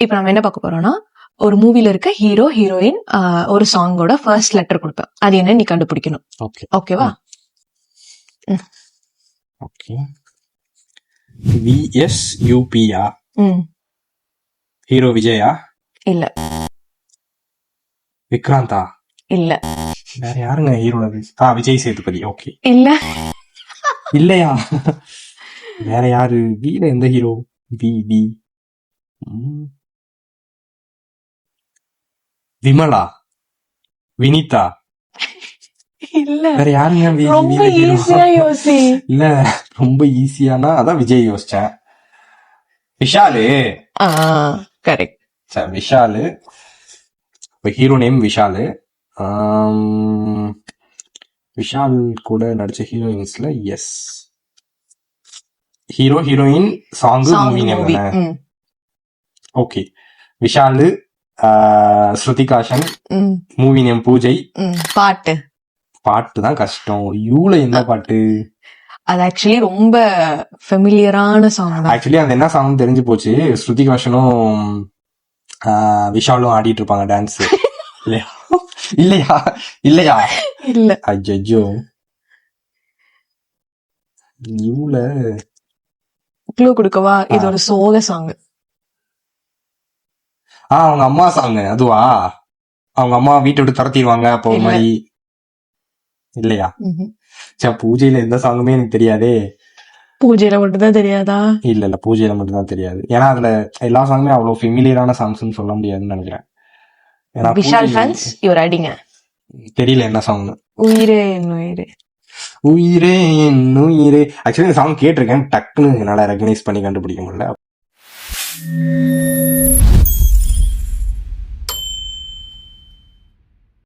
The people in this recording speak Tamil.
இப்ப நம்ம என்ன பார்க்க போறோம்னா, ஒரு மூவில இருக்க ஹீரோ ஹீரோயின் ஒரு சாங்கோட ஃபர்ஸ்ட் லெட்டர் கொடுப்பேன். அது என்ன நீ கண்டுபிடிக்கணும். ஓகேவா? ஓகே. VSUPயா? ஹீரோ விஜயா? இல்ல. விக்ராந்தா? இல்ல. வேற யாருங்க ஹீரோல? விஜய் சேதுபதி. ஓகே. இல்ல. இல்லையா? வேற யாரு? வீல எந்த ஹீரோ? வி விமலா? வினிதா? இல்ல. வேற யாருங்க? ரொம்ப ஈஸியா யோசி. இல்ல, ரொம்ப ஈஸியானா அதான் விஜய் யோசிச்சேன். விஷாலு? கரெக்ட். சரி, விஷாலு. இப்ப ஹீரோ நேம் விஷாலு. விஷால் கூட நடிச்ச ஹீரோயின்ஸ்ல yes. Hero heroine song movie name தானே? Okay. Vishal, Shruti Haasan, movie name Poojai. பாட்டு தான் கஷ்டம். யூல என்ன பாட்டு? அது ஆக்சுவலி ரொம்ப ஃபெமிலியரான சாங். ஆக்சுவலி அது என்ன சாங் தெரிஞ்சு போச்சு. ஸ்ருதிகாஷனும் விஷாலும் ஆடிட்டு இருப்பாங்க டான்ஸ். இல்லையா? இல்லையா? இல்லையா? இல்ல. அஜ்ஜோ. யூல க்ளூ கொடுக்கவா? இது ஒரு சோக சாங். அவங்க அம்மா சாங் அதுவா? அவங்க அம்மா வீட்டை விட்டு துரத்திடுவாங்க அப்போ மாதிரி. இல்லையா? சரி, பூஜையில எந்த சாங்குமே எனக்கு தெரியாதே. பூஜையில மட்டும் தான் தெரியாதா? இல்ல, பூஜையில மட்டும் தான் தெரியாது. ஏன்னா அதுல எல்லா சாங்குமே அவ்வளவு ஃபெமிலியரான சாங்ஸ்னு சொல்ல முடியாதுன்னு நினைக்கிறேன். விஷால் ஃபேன்ஸ் யுவர் அடிங்க. தெரியல என்ன சாங். உயிரே என் உயிரே. உயிரே என் உயிரே. ஆக்சுவலி இந்த சாங் கேட்டிருக்கேன், டக்குன்னு என்னால ரெகனைஸ் பண்ணி கண்டுபிடிக்க முடியல.